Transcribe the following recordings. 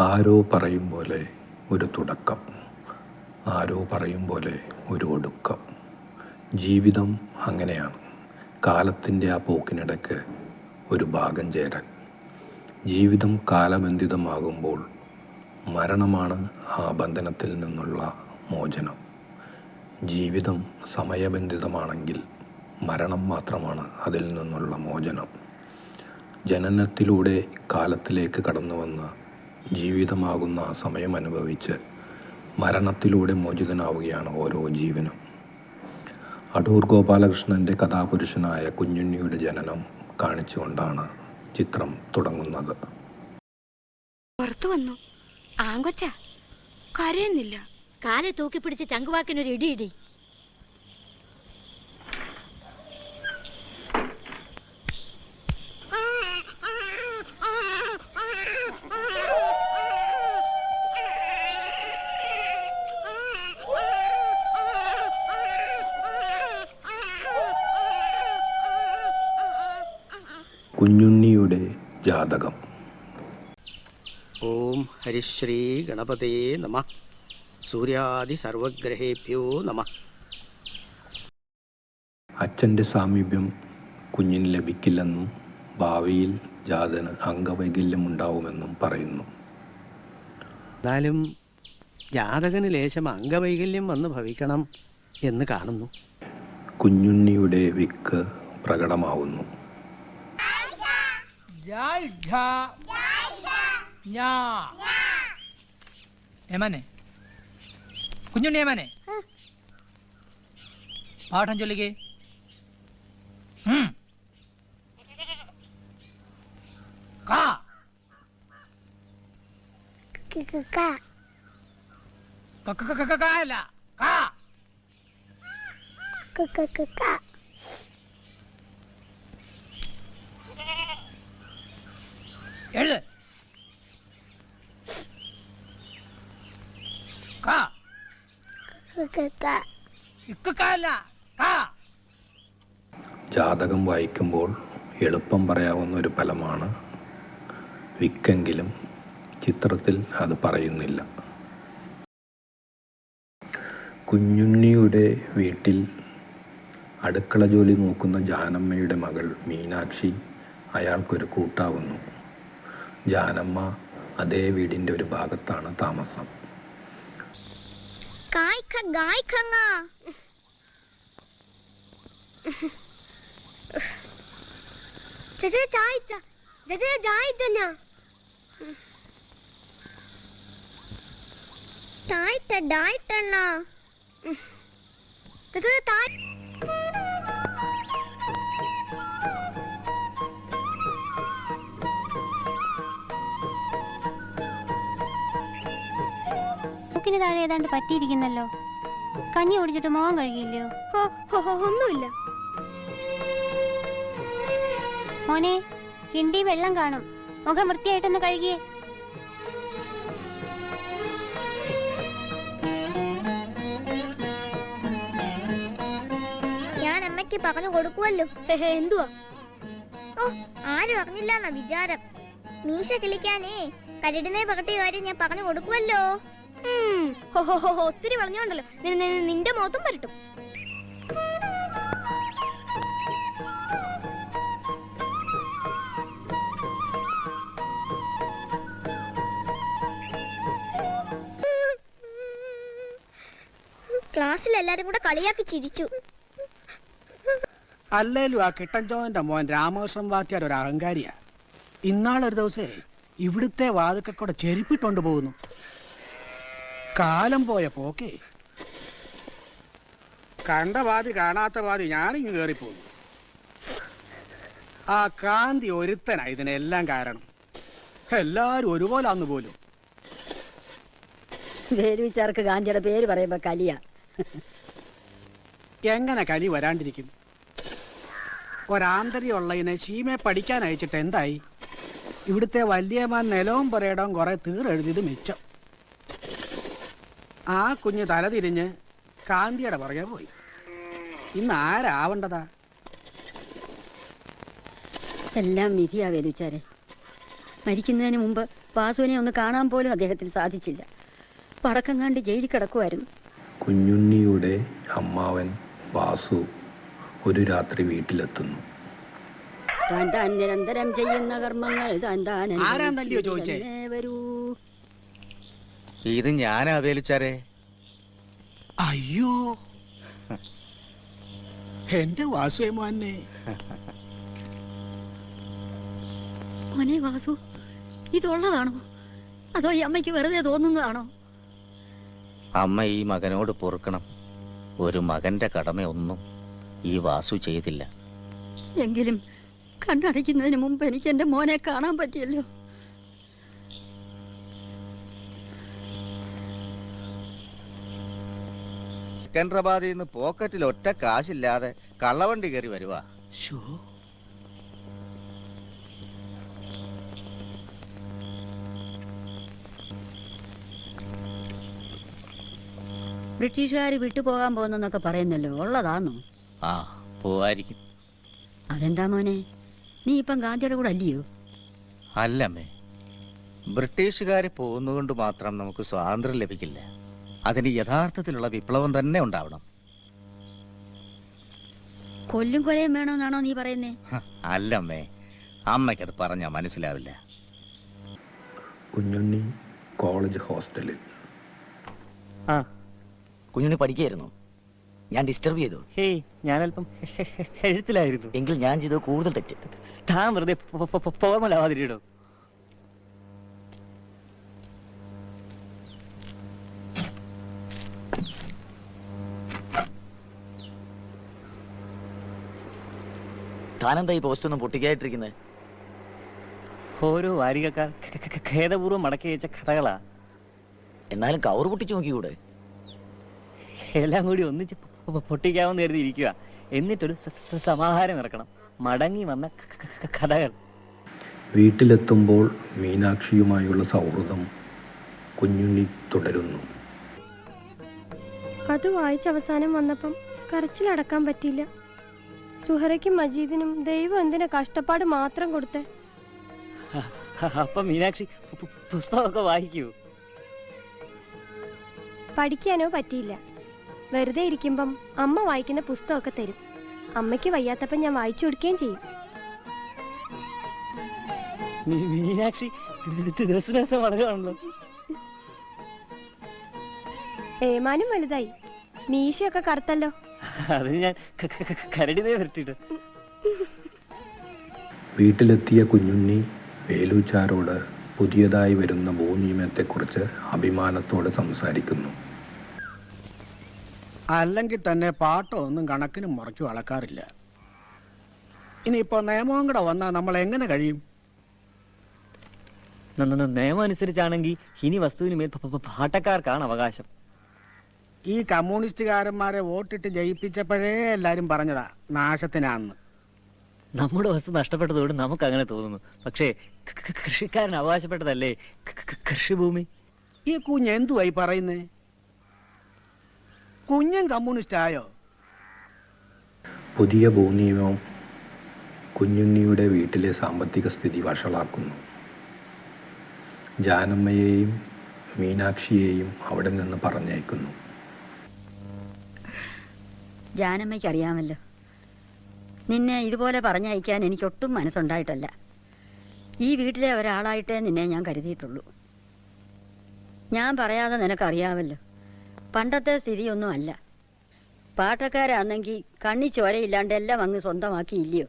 ആരോ പറയും പോലെ ഒരു തുടക്കം, ആരോ പറയും പോലെ ഒരു ഒടുക്കം. ജീവിതം അങ്ങനെയാണ്. കാലത്തിൻ്റെ ആ പോക്കിനിടയ്ക്ക് ഒരു ഭാഗം ചേരൽ. ജീവിതം കാലബന്ധിതമാകുമ്പോൾ മരണമാണ് ആ ബന്ധനത്തിൽ നിന്നുള്ള മോചനം. ജീവിതം സമയബന്ധിതമാണെങ്കിൽ മരണം മാത്രമാണ് അതിൽ നിന്നുള്ള മോചനം. ജനനത്തിലൂടെ കാലത്തിലേക്ക് കടന്നു വന്ന് ജീവിതമാകുന്ന ആ സമയം അനുഭവിച്ച് മരണത്തിലൂടെ മോചിതനാവുകയാണ് ഓരോ ജീവനും. അടൂർ ഗോപാലകൃഷ്ണൻ്റെ കഥാപുരുഷനായ കുഞ്ഞുണ്ണിയുടെ ജനനം കാണിച്ചുകൊണ്ടാണ് ചിത്രം തുടങ്ങുന്നത്. പുറത്തു വന്നു ആങ്കൊച്ച കരയുന്നില്ല. കാലെ തൂക്കിപ്പിടിച്ച് ചങ്കുവാക്കിനൊരു ഇടിയിടി. കുഞ്ഞുണ്ണിയുടെ ജാതകം. ഓം ഹരിശ്രീ ഗണപതയേ നമഃ. സൂര്യാദി സർവഗ്രഹേഭ്യോ നമഃ. അച്ഛൻ്റെ സാമീപ്യം കുഞ്ഞിന് ലഭിക്കില്ലെന്നും ഭാവിയിൽ ജാതന് അംഗവൈകല്യമുണ്ടാവുമെന്നും പറയുന്നു. എന്നാലും ജാതകന് ലേശം അംഗവൈകല്യം വന്ന് ഭവിക്കണം എന്ന് കാണുന്നു. കുഞ്ഞുണ്ണിയുടെ വിക്ക് പ്രകടമാവുന്നു. കുഞ്ഞുണ്ണി ഏമാനെ പാഠം ചൊല്ലുകേ. എഴുത്. ജാതകം വായിക്കുമ്പോൾ എളുപ്പം പറയാവുന്ന ഒരു ഫലമാണ് വിക്കെങ്കിലും ചിത്രത്തിൽ അത് പറയുന്നില്ല. കുഞ്ഞുണ്ണിയുടെ വീട്ടിൽ അടുക്കള ജോലി നോക്കുന്ന ജാനമ്മയുടെ മകൾ മീനാക്ഷി അയാൾക്കൊരു കൂട്ടാവുന്നു. ജാനമ്മ അതേ വീടിൻ്റെ ഒരു ഭാഗത്താണ് താമസം. മൂക്കിന് താഴെ ഏതാണ്ട് പറ്റിയിരിക്കുന്നല്ലോ. കഞ്ഞി കുടിച്ചിട്ട് മോഹം കഴുകിയില്ലയോ? ഒന്നുമില്ല മോനെ, കിണ്ടി വെള്ളം കാണും. മുഖം വൃത്തിയായിട്ടൊന്ന് കഴുകിയേ. ഞാൻ അമ്മയ്ക്ക് പറഞ്ഞു കൊടുക്കുമല്ലോ. എന്തുവാ? ഓ, ആരും അറിഞ്ഞില്ല എന്നാ വിചാരം. മീശ കിളിക്കാനേ കരടിനെ പകട്ടിയ കാര്യം ഞാൻ പറഞ്ഞു കൊടുക്കുമല്ലോ. ഒത്തിരി വളഞ്ഞോണ്ടല്ലോ, നിന്റെ മുഖത്തും വരട്ടും. ക്ലാസ്സിൽ എല്ലാരും കൂടെ കളിയാക്കി ചിരിച്ചു. അല്ലേലും ആ കിട്ടൻചോന്റെ മോൻ രാമകൃഷ്ണൻ വാത്യാർ ഒരു അഹങ്കാരിയാ. ഇന്നാളൊരു ദിവസേ ഇവിടുത്തെ വാതുക്കൂടെ ചെരുപ്പിട്ടോണ്ട് പോകുന്നു. കാലം പോയ പോക്കേ. കണ്ട പാതി കാണാത്ത പാതി ഞാനിങ്ങ് കയറിപ്പോന്നു. ആ കാന്തി ഒരുത്തനാ ഇതിനെല്ലാം കാരണം. എല്ലാരും ഒരുപോലെ അന്ന് പോലും. വേരുവിച്ചാർക്ക് ഗാന്ധിയുടെ പേര് പറയുമ്പോ കലിയ. എങ്ങനെ കലി വരാണ്ടിരിക്കും? ഒരാന്തരിയുള്ളതിനെ ശീമയെ പഠിക്കാൻ അയച്ചിട്ട് എന്തായി? ഇവിടുത്തെ വല്യമാൻ നിലവും പറയടവും കുറെ തീരെഴുതിയത് മിച്ചം. ആ കുഞ്ഞ് തലതിരിഞ്ഞ് കാന്തിയുടെ പുറകെ പോയി. ഇന്ന് ആരാവണ്ടതാ? എല്ലാം വിധിയാ വേലുച്ചാരെ. മരിക്കുന്നതിന് മുമ്പ് വാസുവിനെ ഒന്ന് കാണാൻ പോലും അദ്ദേഹത്തിന് സാധിച്ചില്ല. പടക്കം കണ്ട് ജയിലിൽ കിടക്കുമായിരുന്നു. കുഞ്ഞുണ്ണിയുടെ അമ്മാവൻ വാസു ഒരു രാത്രി വീട്ടിലെത്തുന്നു. താൻ താൻ നിരന്തരം ചെയ്യുന്ന കർമ്മങ്ങൾ താൻ താൻ ആരാന്നല്ലയോ ചോദിച്ചേ? വരൂ. ഇത് ഞാനാ വേലുച്ചാരെ. അയ്യോ, എന്റെ വാസുവേ മോനെ. മോനെ വാസു, ഇതുള്ളതാണോ അതോ ഈ അമ്മയ്ക്ക് വെറുതെ തോന്നുന്നതാണോ? അമ്മ ഈ മകനോട് പൊറുക്കണം. ഒരു മകന്റെ കടമയൊന്നും ഈ വാസു ചെയ്തില്ല. എങ്കിലും കണ്ണടയ്ക്കുന്നതിന് മുമ്പ് എനിക്ക് എന്റെ മോനെ കാണാൻ പറ്റിയല്ലോ. സെക്കൻഡറാബാദിൽ നിന്ന് പോക്കറ്റിൽ ഒറ്റ കാശില്ലാതെ കള്ളവണ്ടി കയറി വരുവാ. ബ്രിട്ടീഷുകാർ വിട്ടുപോകാൻ പോകുന്നൊക്കെ പറയുന്നല്ലോ, ഉള്ളതാണോ? ആ, പോവായിരിക്കും. അതെന്താ മോനെ, നീ ഇപ്പം ഗാന്ധിയുടെ കൂടെ അല്ലയോ? അല്ലമ്മേ, ബ്രിട്ടീഷുകാർ പോകുന്നതുകൊണ്ട് മാത്രം നമുക്ക് സ്വാതന്ത്ര്യം ലഭിക്കില്ല. അതിന് യഥാർത്ഥത്തിലുള്ള വിപ്ലവം തന്നെ ഉണ്ടാവണം. കൊല്ലും കൊലയും വേണമെന്നാണോ നീ പറയുന്നേ? അല്ലമ്മേ, അമ്മയ്ക്കത് പറഞ്ഞാൽ മനസ്സിലാവില്ല. കുഞ്ഞുണ്ണി കോളേജ് ഹോസ്റ്റലിൽ. കുഞ്ഞുണ്ണി പഠിക്കുകയായിരുന്നു. ഞാൻ ഡിസ്റ്റർബ് ചെയ്തു. ഹേയ്, ഞാനല്പം എഴുത്തിലായിരുന്നു. എങ്കിൽ ഞാൻ ചെയ്തത് കൂടുതൽ തെറ്റ്. താൻ വെറുതെ ഫോർമലാവാതിരിടോ. താനെന്താ ഈ പോസ്റ്റ് ഒന്നും പൊട്ടിക്കായിട്ടിരിക്കുന്നത്? ഓരോ വാരികക്കാർ ഖേദപൂർവ്വം മടക്കി അയച്ച കഥകളാ. എന്നാലും കവർ പൊട്ടിച്ചു നോക്കിക്കൂടെ? എല്ലാം കൂടി ഒന്നിച്ച് പൊട്ടിക്കാമെന്ന് കരുതി ഇരിക്കുക. എന്നിട്ടൊരു സമാഹാരം ഇറക്കണം. മടങ്ങി വന്ന കഥകൾ. വീട്ടിലെത്തുമ്പോൾ മീനാക്ഷിയുമായുള്ള സൗഹൃദം കുഞ്ഞുണ്ണി തുടരുന്നു. അത് വായിച്ച അവസാനം വന്നപ്പം കരച്ചിലടക്കാൻ പറ്റിയില്ല. സുഹറയ്ക്കും മജീദിനും ദൈവം എന്തിനാ കഷ്ടപ്പാട് മാത്രം കൊടുത്തേ? അപ്പൊ മീനാക്ഷി പുസ്തകമൊക്കെ വായിക്കൂ? പഠിക്കാനോ പറ്റിയില്ല. വെറുതെ ഇരിക്കുമ്പം അമ്മ വായിക്കുന്ന പുസ്തകമൊക്കെ തരും. അമ്മയ്ക്ക് വയ്യാത്തപ്പം ഞാൻ വായിച്ചു കൊടുക്കുകയും ചെയ്യും. മീനാക്ഷി ദിവസം ദിവസം വളരുവാണല്ലോ. ഏമാനും വലുതായി, മീശയൊക്കെ കറുത്തല്ലോ. അത് ഞാൻ കരടിനെ വരട്ടിട്ട്. വീട്ടിലെത്തിയ കുഞ്ഞുണ്ണി വേലൂച്ചാരോട് പുതിയതായി വരുന്ന ഭൂനിയമത്തെക്കുറിച്ച് അഭിമാനത്തോടെ സംസാരിക്കുന്നു. അല്ലെങ്കിൽ തന്നെ പാട്ടോ ഒന്നും കണക്കിനും മുറയ്ക്കും അളക്കാറില്ല. ഇനിയിപ്പോ നിയമവും കൂടെ വന്നാൽ നമ്മൾ എങ്ങനെ കഴിയും? നിയമം അനുസരിച്ചാണെങ്കിൽ ഇനി വസ്തുവിന് മേൽ പാട്ടക്കാർക്കാണ് അവകാശം. ഈ കമ്മ്യൂണിസ്റ്റുകാരന്മാരെ വോട്ടിട്ട് ജയിപ്പിച്ചപ്പോഴേ എല്ലാരും പറഞ്ഞതാ നാശത്തിനാന്ന്. നമ്മുടെ വസ്തു നഷ്ടപ്പെട്ടതോട് നമുക്ക് അങ്ങനെ തോന്നുന്നു. പക്ഷേ കൃഷിക്കാരൻ അവകാശപ്പെട്ടതല്ലേ കൃഷിഭൂമി. ഈ കുഞ്ഞ് എന്തുവായി പറയുന്നേ? കുഞ്ഞൻ കമ്മ്യൂണിസ്റ്റ് ആയോ? പുതിയ ഭൂനിയമം കുഞ്ഞുണ്ണിയുടെ വീട്ടിലെ സാമ്പത്തിക സ്ഥിതി വഷളാക്കുന്നു. ജാനമ്മയെയും മീനാക്ഷിയെയും അവിടെ നിന്ന് പറഞ്ഞയക്കുന്നു. ജാനമ്മയ്ക്ക് അറിയാമല്ലോ, നിന്നെ ഇതുപോലെ പറഞ്ഞയക്കാൻ എനിക്കൊട്ടും മനസ്സുണ്ടായിട്ടല്ല. ഈ വീട്ടിലെ ഒരാളായിട്ടേ നിന്നെ ഞാൻ കരുതിയിട്ടുള്ളൂ. ഞാൻ പറയാതെ നിനക്കറിയാമല്ലോ, പണ്ടത്തെ സ്ഥിതിയൊന്നും അല്ല. പാട്ടക്കാരാണെങ്കിൽ കണ്ണി ചോരയില്ലാണ്ട് എല്ലാം അങ്ങ് സ്വന്തമാക്കിയില്ലയോ?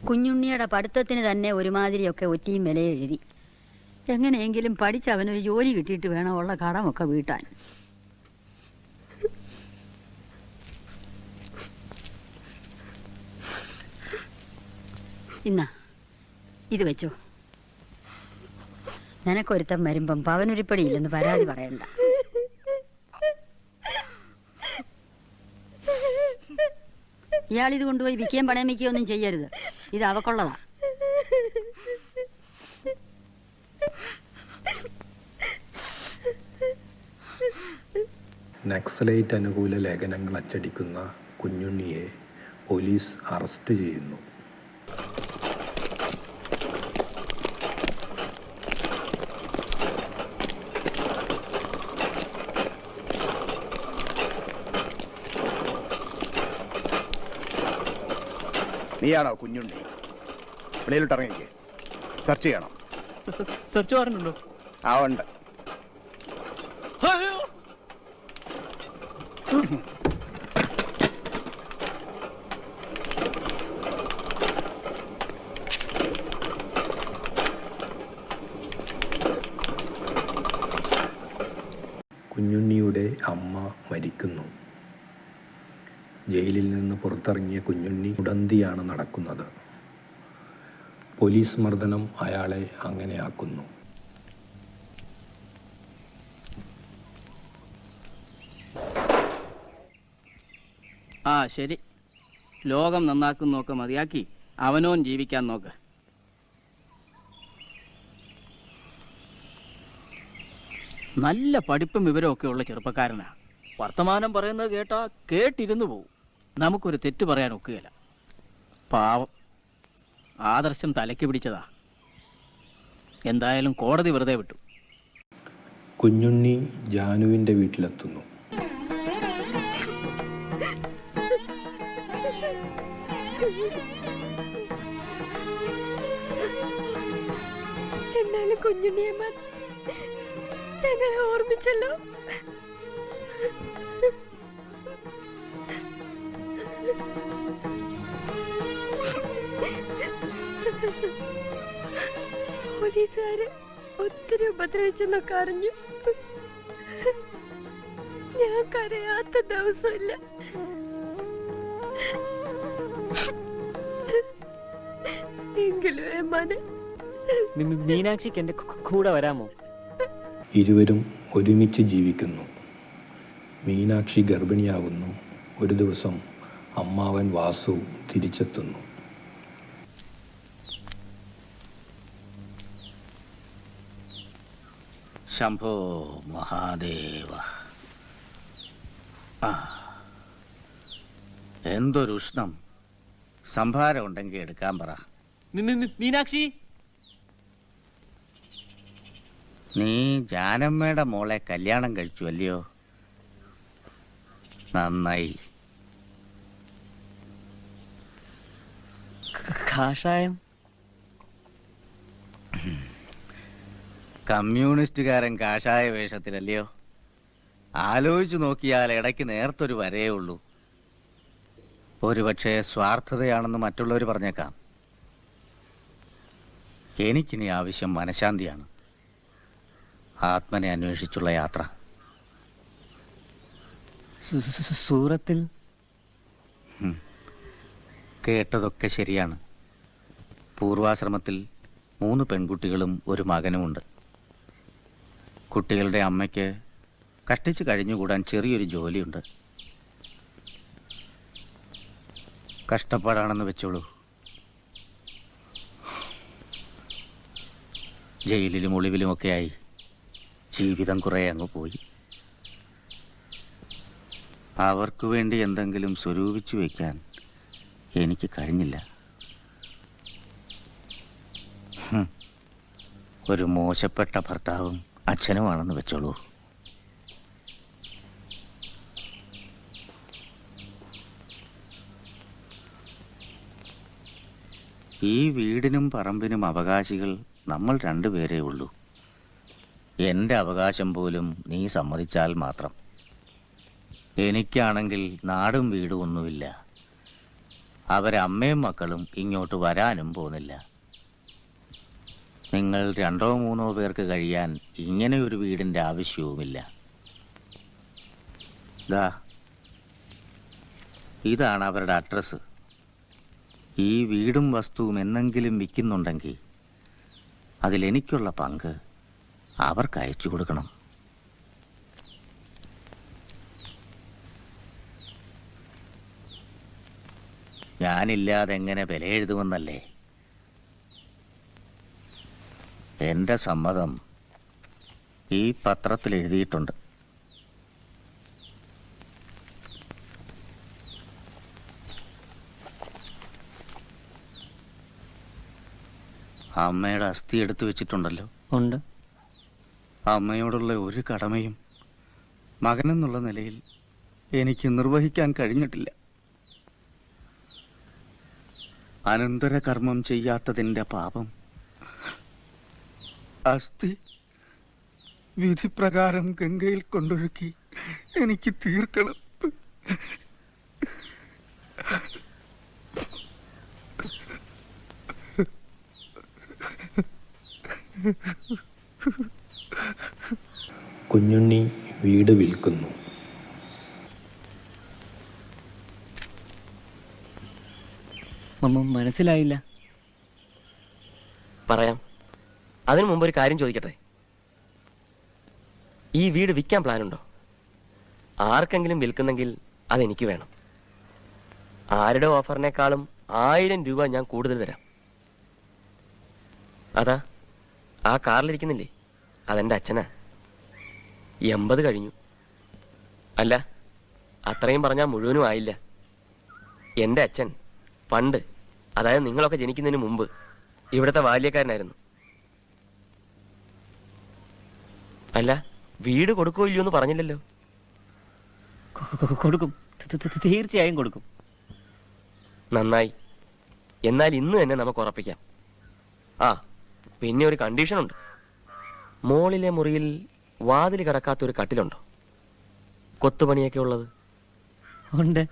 കുഞ്ഞുണ്ണിയുടെ പഠിത്തത്തിന് തന്നെ ഒരുമാതിരിയൊക്കെ ഒറ്റിയും വില എഴുതി. എങ്ങനെയെങ്കിലും പഠിച്ച് അവനൊരു ജോലി കിട്ടിയിട്ട് വേണം ഉള്ള കടമൊക്കെ വീട്ടാൻ. ഇന്നാ ഇത് വെച്ചോ. നിനക്കൊരുത്തം വരുമ്പം പവനുരിപ്പടിയില്ലെന്ന് പരാതി പറയണ്ട. ഇയാളിത് കൊണ്ടുപോയി വിൽക്കുകയും പണയം വയ്ക്കുകയോ ഒന്നും ചെയ്യരുത്. ഇത് അവക്കുള്ളതാ. നക്സലൈറ്റ് അനുകൂല ലേഖനങ്ങൾ അച്ചടിക്കുന്ന കുഞ്ഞുണ്ണിയെ പോലീസ് അറസ്റ്റ് ചെയ്യുന്നു. നീയാണോ കുഞ്ഞുണ്ണി? വെളിയിലോട്ട് ഇറങ്ങിക്ക്. സെർച്ച് ചെയ്യണം. സെർച്ച് വാറണ്ടുണ്ടോ? ആ ഉണ്ട്. കുഞ്ഞുണ്ണിയുടെ അമ്മ മരിക്കുന്നു. ജയിലിൽ നിന്ന് പുറത്തിറങ്ങിയ കുഞ്ഞുണ്ണി ഉടന്തിയാണ് നടക്കുന്നത്. പോലീസ് മർദ്ദനം അയാളെ അങ്ങനെയാക്കുന്നു. ആ ശരി, ലോകം നന്നാക്കുന്നൊക്കെ മതിയാക്കി അവനോൻ ജീവിക്കാൻ നോക്ക്. നല്ല പഠിപ്പും വിവരമൊക്കെ ഉള്ള ചെറുപ്പക്കാരനാ. വർത്തമാനം പറയുന്നത് കേട്ടാ കേട്ടിരുന്നു പോവും. നമുക്കൊരു തെറ്റ് പറയാൻ ഒക്കുകയില്ല. പാവം, ആദർശം തലയ്ക്ക് പിടിച്ചതാ. എന്തായാലും കോടതി വെറുതെ വിട്ടു. കുഞ്ഞുണ്ണി ജാനുവിൻ്റെ വീട്ടിലെത്തുന്നു. എന്നാലും കുഞ്ഞുണ്ണിയമ്മ ഞങ്ങളെ ഓർമ്മിച്ചല്ലോ. പോലീസുകാര് ഒത്തിരി ഉപദ്രവിച്ചെന്നൊക്കെ അറിഞ്ഞു. ഞാൻ കരയാത്ത ദിവസമില്ല. എങ്കിലും ഏമാനെ മീനാക്ഷിക്ക് എന്റെ കൂടെ വരാമോ? ഇരുവരും ഒരുമിച്ച് ജീവിക്കുന്നു. മീനാക്ഷി ഗർഭിണിയാകുന്നു. ഒരു ദിവസം അമ്മാവൻ വാസു തിരിച്ചെത്തുന്നു. ശംഭോ മഹാദേവ. എന്തൊരു ഉഷ്ണം. സംഭാരം ഉണ്ടെങ്കിൽ എടുക്കാൻ പറ. മീനാക്ഷി, നീ ജാനമ്മയുടെ മോളെ കല്യാണം കഴിച്ചു അല്ലയോ? നന്നായി. കാഷായം കമ്മ്യൂണിസ്റ്റുകാരൻ കാഷായ വേഷത്തിലല്ലയോ? ആലോചിച്ചു നോക്കിയാൽ ഇടയ്ക്ക് നേർത്തൊരു വരയേ ഉള്ളൂ. ഒരുപക്ഷെ സ്വാർത്ഥതയാണെന്ന് മറ്റുള്ളവർ പറഞ്ഞേക്കാം. എനിക്കിനി ആവശ്യം മനഃശാന്തിയാണ്. ആത്മനെ അന്വേഷിച്ചുള്ള യാത്ര. സൂറത്തിൽ കേട്ടതൊക്കെ ശരിയാണ്. പൂർവാശ്രമത്തിൽ 3 പെൺകുട്ടികളും ഒരു മകനുമുണ്ട്. കുട്ടികളുടെ അമ്മയ്ക്ക് കഷ്ടിച്ച് കഴിഞ്ഞുകൂടാൻ ചെറിയൊരു ജോലിയുണ്ട്. കഷ്ടപ്പാടാണെന്ന് വെച്ചോളൂ. ജയിലിലും ഒളിവിലുമൊക്കെയായി ജീവിതം കുറേ അങ്ങ് പോയി. അവർക്ക് വേണ്ടി എന്തെങ്കിലും സ്വരൂപിച്ചു വയ്ക്കാൻ എനിക്ക് കഴിഞ്ഞില്ല. ഒരു മോശപ്പെട്ട ഭർത്താവും അച്ഛനുമാണെന്ന് വെച്ചോളൂ. ഈ വീടിനും പറമ്പിനും അവകാശികൾ നമ്മൾ 2 പേരേ ഉള്ളൂ. എൻ്റെ അവകാശം പോലും നീ സമ്മതിച്ചാൽ മാത്രം. എനിക്കാണെങ്കിൽ നാടും വീടും ഒന്നുമില്ല. അവരമ്മയും മക്കളും ഇങ്ങോട്ട് വരാനും പോകുന്നില്ല. നിങ്ങൾ 2 or 3 പേർക്ക് കഴിയാൻ ഇങ്ങനെയൊരു വീടിൻ്റെ ആവശ്യവുമില്ല. ഇതാണ് അവരുടെ അഡ്രസ്സ്. ഈ വീടും വസ്തുവും എന്നെങ്കിലും വിൽക്കുന്നുണ്ടെങ്കിൽ അതിലെനിക്കുള്ള പങ്ക് അവർക്ക് അയച്ചു കൊടുക്കണം. ഞാനില്ലാതെ എങ്ങനെ വില എഴുതുമെന്നല്ലേ? എൻ്റെ സമ്മതം ഈ പത്രത്തിൽ എഴുതിയിട്ടുണ്ട്. അമ്മയുടെ അസ്ഥി എടുത്തു വെച്ചിട്ടുണ്ടല്ലോ. ഉണ്ട്. അമ്മയോടുള്ള ഒരു കടമയും മകനെന്നുള്ള നിലയിൽ എനിക്ക് നിർവഹിക്കാൻ കഴിഞ്ഞിട്ടില്ല. അനന്തരകർമ്മം ചെയ്യാത്തതിൻ്റെ പാപം അസ്ഥി വിധിപ്രകാരം ഗംഗയിൽ കൊണ്ടൊഴുക്കി എനിക്ക് തീർക്കണം. കുഞ്ഞുണ്ണി വീട് വിൽക്കുന്നു. മനസ്സിലായില്ല. പറയാം. അതിനു മുമ്പ് ഒരു കാര്യം ചോദിക്കട്ടെ. ഈ വീട് വിൽക്കാൻ പ്ലാനുണ്ടോ? ആർക്കെങ്കിലും വിൽക്കുന്നെങ്കിൽ അതെനിക്ക് വേണം. ആരുടെ ഓഫറിനേക്കാളും 1000 രൂപ ഞാൻ കൂടുതൽ തരാം. അതാ ആ കാറിലിരിക്കുന്നില്ലേ, അതെൻ്റെ അച്ഛനാ. 80 കഴിഞ്ഞു. അല്ല, അത്രയും പറഞ്ഞാൽ മുഴുവനും ആയില്ല. എൻ്റെ അച്ഛൻ പണ്ട്, അതായത് നിങ്ങളൊക്കെ ജനിക്കുന്നതിന് മുമ്പ് ഇവിടുത്തെ ബാല്യക്കാരനായിരുന്നു. അല്ല, വീട് കൊടുക്കോ ഇല്ലയോ എന്ന് പറഞ്ഞില്ലല്ലോ. കൊടുക്കും, തീർച്ചയായും കൊടുക്കും. നന്നായി. എന്നാൽ ഇന്ന് തന്നെ നമുക്ക് ഉറപ്പിക്കാം. ആ, പിന്നെ ഒരു കണ്ടീഷനുണ്ട്. മോളിലെ മുറിയിൽ വാതിൽ കിടക്കാത്തൊരു കട്ടിലുണ്ടോ? കൊത്തുപണിയൊക്കെ ഉള്ളത്. ഉണ്ട്.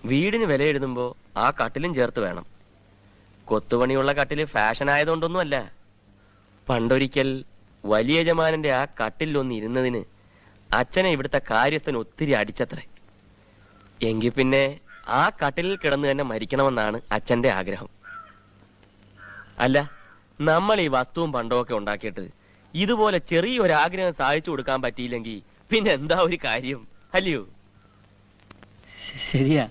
വീടിന് വില എഴുതുമ്പോൾ ആ കട്ടിലും ചേർത്ത് വേണം. കൊത്തുപണിയുള്ള കട്ടില് ഫാഷൻ ആയതുകൊണ്ടൊന്നുമല്ല. പണ്ടൊരിക്കൽ വലിയ യജമാനന്റെ ആ കട്ടിലൊന്ന് ഇരുന്നതിന് അച്ഛനെ ഇവിടുത്തെ കാര്യസ്ഥൻ ഒത്തിരി അടിച്ചത്രേ. എങ്കിൽ പിന്നെ ആ കട്ടിലിൽ കിടന്ന് തന്നെ മരിക്കണമെന്നാണ് അച്ഛന്റെ ആഗ്രഹം. അല്ല, നമ്മൾ ഈ വസ്തുവും പണ്ടവും ഒക്കെ ഉണ്ടാക്കിയിട്ട് ഇതുപോലെ ചെറിയൊരാഗ്രഹം സാധിച്ചു കൊടുക്കാൻ പറ്റിയില്ലെങ്കിൽ പിന്നെ എന്താ ഒരു കാര്യം, അല്ലയോ? ശരിയാ.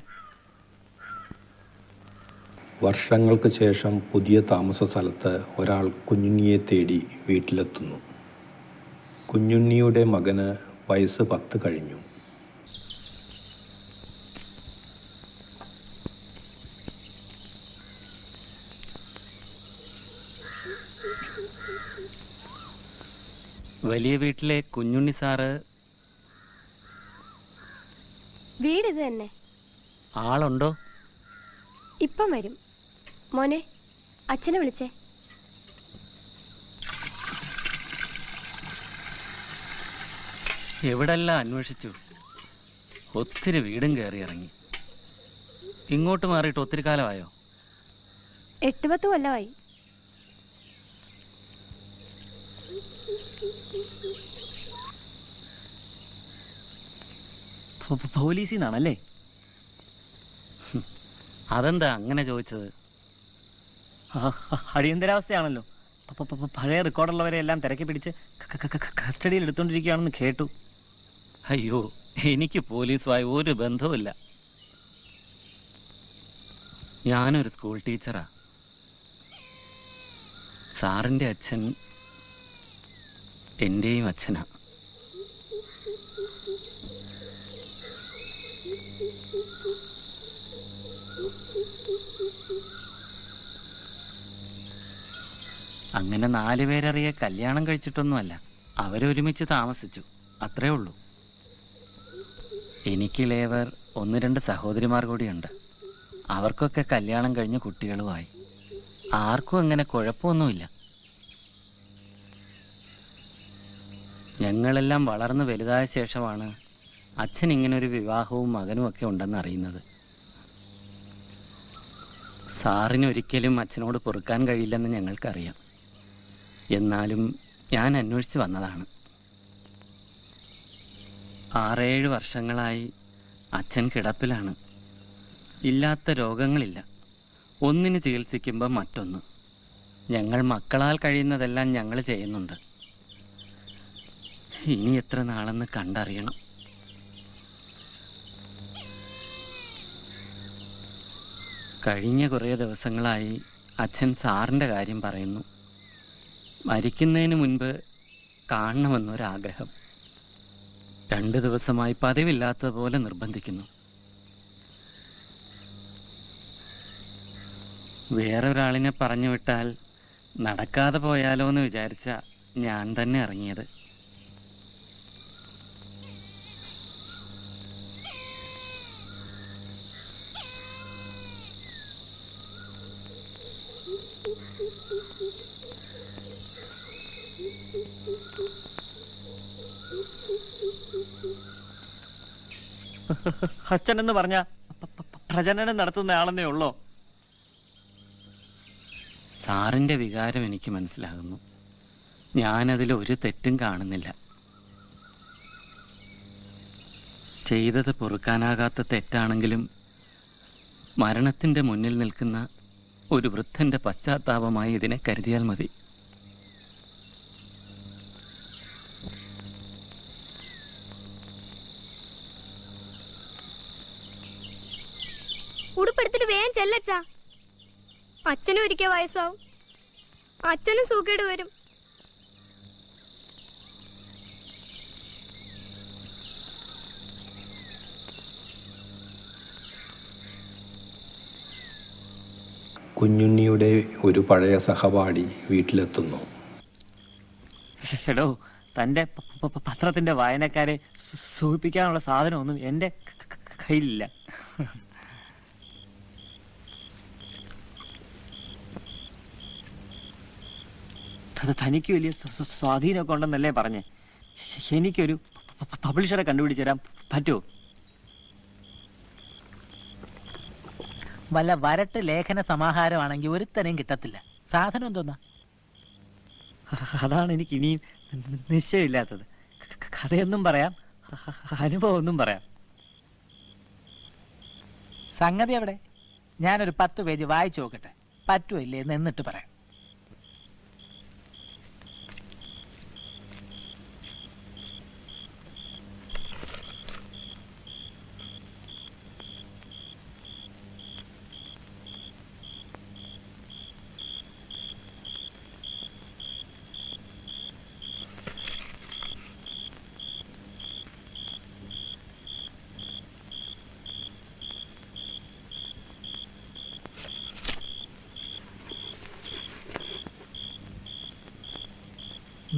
വർഷങ്ങൾക്ക് ശേഷം പുതിയ താമസ സ്ഥലത്ത് ഒരാൾ കുഞ്ഞുണ്ണിയെ തേടി വീട്ടിലെത്തുന്നു. കുഞ്ഞുണ്ണിയുടെ മകന് വയസ്സ് 10 കഴിഞ്ഞു. വലിയ വീട്ടിലെ കുഞ്ഞുണ്ണി സാറ് വീട് ഇത് തന്നെ. ആളുണ്ടോ? ഇപ്പം വരും. മോനെ, അച്ഛനെ വിളിച്ചേ. എവിടെല്ലാം അന്വേഷിച്ചു. ഒത്തിരി വീടും കയറി ഇറങ്ങി. ഇങ്ങോട്ട് മാറിയിട്ട് ഒത്തിരി കാലമായോ? 8-10 കൊല്ലമായി. പോലീസിൽ നിന്നാണല്ലേ? അതെന്താ അങ്ങനെ ചോദിച്ചത്? അടിയന്തരാവസ്ഥയാണല്ലോ. പഴയ റെക്കോർഡുള്ളവരെ എല്ലാം തിരക്കി പിടിച്ച് കസ്റ്റഡിയിൽ എടുത്തോണ്ടിരിക്കുകയാണെന്ന് കേട്ടു. അയ്യോ, എനിക്ക് പോലീസുമായി ഒരു ബന്ധവുമില്ല. ഞാനൊരു സ്കൂൾ ടീച്ചറാ. സാറിൻ്റെ അച്ഛൻ എൻ്റെയും അച്ഛനാ. അങ്ങനെ 4 പേരറിയെ കല്യാണം കഴിച്ചിട്ടൊന്നുമല്ല. അവരൊരുമിച്ച് താമസിച്ചു, അത്രേ ഉള്ളൂ. എനിക്കിളയവർ 1-2 സഹോദരിമാർ കൂടിയുണ്ട്. അവർക്കൊക്കെ കല്യാണം കഴിഞ്ഞ് കുട്ടികളുമായി. ആർക്കും അങ്ങനെ കുഴപ്പമൊന്നുമില്ല. ഞങ്ങളെല്ലാം വളർന്ന് വലുതായ ശേഷമാണ് അച്ഛൻ ഇങ്ങനൊരു വിവാഹവും മകനും ഒക്കെ ഉണ്ടെന്ന് അറിയുന്നത്. സാറിന് ഒരിക്കലും അച്ഛനോട് പൊറുക്കാൻ കഴിയില്ലെന്ന് ഞങ്ങൾക്കറിയാം. എന്നാലും ഞാൻ അന്വേഷിച്ച് വന്നതാണ്. 6-7 വർഷങ്ങളായി അച്ഛൻ കിടപ്പിലാണ്. ഇല്ലാത്ത രോഗങ്ങളില്ല. ഒന്നിന് ചികിത്സിക്കുമ്പോൾ മറ്റൊന്ന്. ഞങ്ങൾ മക്കളാൽ കഴിയുന്നതെല്ലാം ഞങ്ങൾ ചെയ്യുന്നുണ്ട്. ഇനി എത്ര നാളെന്ന് കണ്ടറിയണം. കഴിഞ്ഞ കുറേ ദിവസങ്ങളായി അച്ഛൻ സാറിൻ്റെ കാര്യം പറയുന്നു. മരിക്കുന്നതിന് മുൻപ് കാണണമെന്നൊരാഗ്രഹം. 2 ദിവസമായി പതിവില്ലാത്തതുപോലെ നിർബന്ധിക്കുന്നു. വേറെ ഒരാളിനെ പറഞ്ഞു വിട്ടാൽ നടക്കാതെ പോയാലോ എന്ന് വിചാരിച്ച ഞാൻ തന്നെ ഇറങ്ങിയത്. അച്ഛൻ എന്ന് പറഞ്ഞ പ്രജനനം നടത്തുന്ന ആളെന്നേ ഉള്ളോ? സാറിൻ്റെ വികാരം എനിക്ക് മനസ്സിലാകുന്നു. ഞാനതിൽ ഒരു തെറ്റും കാണുന്നില്ല. ചെയ്തത് പൊറുക്കാനാകാത്ത തെറ്റാണെങ്കിലും മരണത്തിൻ്റെ മുന്നിൽ നിൽക്കുന്ന ഒരു വൃദ്ധൻ്റെ പശ്ചാത്താപമായി ഇതിനെ കരുതിയാൽ മതി. ഉടുപ്പെടുത്തിട്ട് വേഗം ചെല്ലച്ചാ. അച്ഛനും ഒരിക്കൽ വയസ്സാവും, അച്ഛനും സൂക്കേട് വരും. കുഞ്ഞുണ്ണിയുടെ ഒരു പഴയ സഹപാഠി വീട്ടിലെത്തുന്നു. എടോ, തൻ്റെ പത്രത്തിൻ്റെ വായനക്കാരെ സൂചിപ്പിക്കാനുള്ള സാധനമൊന്നും എൻ്റെ കയ്യിലില്ല. തനിക്ക് വലിയ സ്വാധീനമൊക്കെ ഉണ്ടെന്നല്ലേ പറഞ്ഞേ? എനിക്കൊരു പബ്ലിഷറെ കണ്ടുപിടിച്ച് തരാൻ പറ്റുമോ? വല്ല വരട്ട് ലേഖന സമാഹാരമാണെങ്കിൽ ഒരുത്തനെയും കിട്ടത്തില്ല. സാധനം എന്തോന്നാ? അതാണ് എനിക്ക് ഇനിയും നിശ്ചയമില്ലാത്തത്. കഥയൊന്നും പറയാം, അനുഭവം ഒന്നും പറയാം. സംഗതി എവിടെ? ഞാനൊരു 10 പേജ് വായിച്ചു നോക്കട്ടെ, പറ്റുമോ ഇല്ലേ എന്ന് എന്നിട്ട് പറയാം.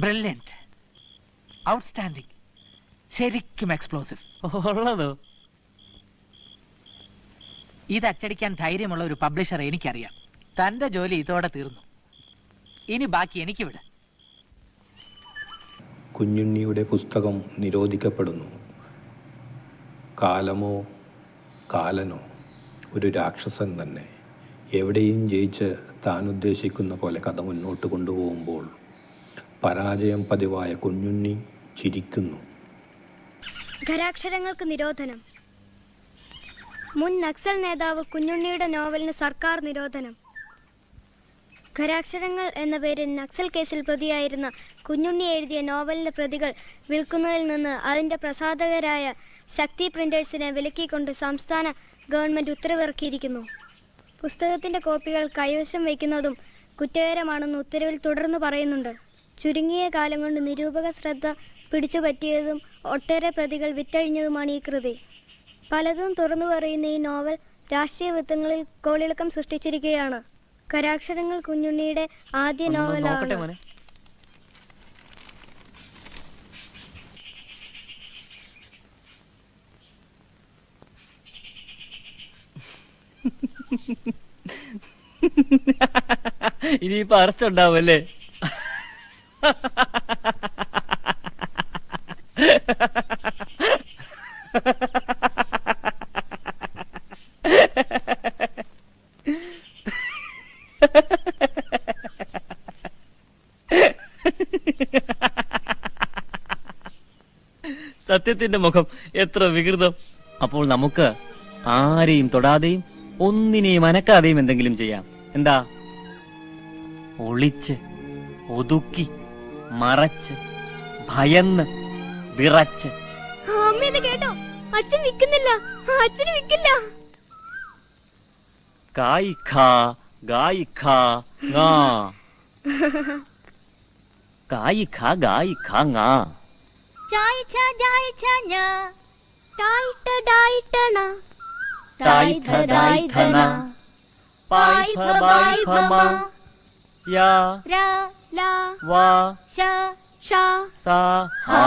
ബ്രില്യൻറ്റ്, ഔട്ട്സ്റ്റാൻഡിങ്, ശരിക്കും എക്സ്പ്ലോസീവ്. ഉള്ളതോ? ഇത് അച്ചടിക്കാൻ ധൈര്യമുള്ള ഒരു പബ്ലിഷർ എനിക്കറിയാം. തൻ്റെ ജോലി ഇതോടെ തീർന്നു. ഇനി ബാക്കി എനിക്ക് വിട്. കുഞ്ഞുണ്ണിയുടെ പുസ്തകം നിരോധിക്കപ്പെടുന്നു. കാലമോ കാലനോ ഒരു രാക്ഷസൻ തന്നെ. എവിടെയും ജയിച്ച് താൻ ഉദ്ദേശിക്കുന്ന പോലെ കഥ മുന്നോട്ട് കൊണ്ടുപോകുമ്പോൾ പരാജയം പതിവായ കുഞ്ഞുണ്ണി ചിരിക്കുന്നു. ഖരാക്ഷരങ്ങൾക്ക് നിരോധനം. മുൻ നക്സൽ നേതാവ് കുഞ്ഞുണ്ണിയുടെ നോവലിന് സർക്കാർ നിരോധനം. ഖരാക്ഷരങ്ങൾ എന്ന പേരിൽ നക്സൽ കേസിൽ പ്രതിയായിരുന്ന കുഞ്ഞുണ്ണി എഴുതിയ നോവലിന്റെ പ്രതികൾ വിൽക്കുന്നതിൽ നിന്ന് അതിന്റെ പ്രസാധകരായ ശക്തി പ്രിന്റേഴ്സിനെ വിലക്കിക്കൊണ്ട് സംസ്ഥാന ഗവൺമെന്റ് ഉത്തരവിറക്കിയിരിക്കുന്നു. പുസ്തകത്തിന്റെ കോപ്പികൾ കൈവശം വയ്ക്കുന്നതും കുറ്റകരമാണെന്ന് ഉത്തരവിൽ തുടർന്ന് പറയുന്നുണ്ട്. ചുരുങ്ങിയ കാലം കൊണ്ട് നിരൂപക ശ്രദ്ധ പിടിച്ചുപറ്റിയതും ഒട്ടേറെ പ്രതികൾ വിറ്റഴിഞ്ഞതുമാണ് ഈ കൃതി. പലതും തുറന്നു പറയുന്ന ഈ നോവൽ രാഷ്ട്രീയ വൃത്തങ്ങളിൽ കോളിളക്കം സൃഷ്ടിച്ചിരിക്കുകയാണ്. ഖരാക്ഷരങ്ങൾ കുഞ്ഞുണ്ണിയുടെ ആദ്യ നോവലാണ്. ഇനിയിപ്പോ അറസ്റ്റ് ഉണ്ടാവുമല്ലേ? സത്യത്തിന്റെ മുഖം എത്ര വികൃതം. അപ്പോൾ നമുക്ക് ആരെയും തൊടാതെയും ഒന്നിനെയും അനക്കാതെയും എന്തെങ്കിലും ചെയ്യാം. എന്താ? ഒളിച്ച്, ഒതുക്കി, മറച്ച്, ഭയന്ന്, വിറച്ച്. കേട്ടോ, അച്ഛൻ വിൽക്കുന്നില്ല, അച്ഛന് വിൽക്കില്ല. കായിക്കാ ഗായിക്കാ ങാ, കായിക്കാ ഗായിക്കാ ങാ. ചായിച്ച ജായിച്ച ഞാ, ടായിട്ട ഡായിട്ടണ, ടായിട്ട ഡായിട്ടണ, പായ് ഫ ബായ് ഫ മ യാ ര ല വാ ശ ഷ സാ ഹാ.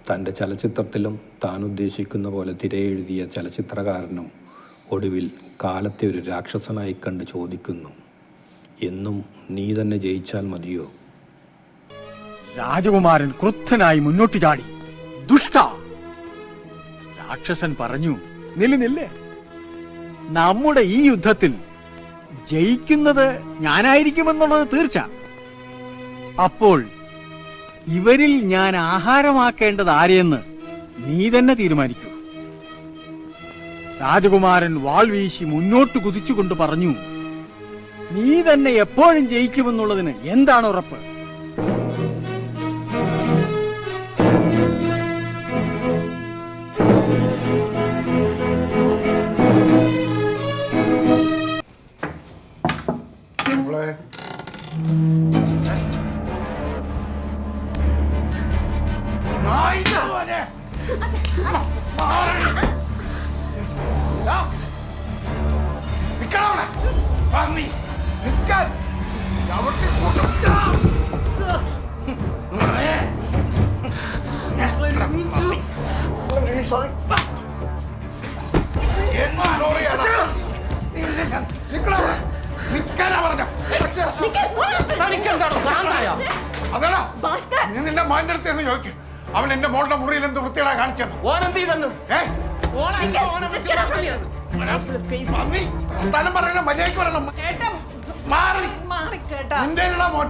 തൻ്റെ ചലച്ചിത്രത്തിലും താൻ ഉദ്ദേശിക്കുന്ന പോലെ തിരയെഴുതിയ ചലച്ചിത്രകാരനും ഒടുവിൽ കാലത്തെ ഒരു രാക്ഷസനായി കണ്ട് ചോദിക്കുന്നു, എന്നും നീ തന്നെ ജയിച്ചാൽ മതിയോ? രാജകുമാരൻ ക്രുദ്ധനായി മുന്നോട്ട് ചാടി. ദുഷ്ട! രാക്ഷസൻ പറഞ്ഞു, നില്ല്. നമ്മുടെ ഈ യുദ്ധത്തിൽ ജയിക്കുന്നത് ഞാനായിരിക്കുമെന്നുള്ളത് തീർച്ച. അപ്പോൾ ഇവരിൽ ഞാൻ ആഹാരമാക്കേണ്ടത് ആരെയെന്ന് നീ തന്നെ തീരുമാനിക്കൂ. രാജകുമാരൻ വാൾ വീശി മുന്നോട്ട് കുതിച്ചുകൊണ്ട് പറഞ്ഞു, നീ തന്നെ എപ്പോഴും ജയിക്കുമെന്നുള്ളതിന് എന്താണ് ഉറപ്പ്? നിന്റെ മോന്റെ അടുത്ത് എന്ന് ചോദിക്കും. അവൻ എന്റെ മോളുടെ മുറിയിൽ എന്ത് വൃത്തിയാ കാണിച്ചത്? മര്യാദക്ക് പറയണം. നിന്റെ മോൻ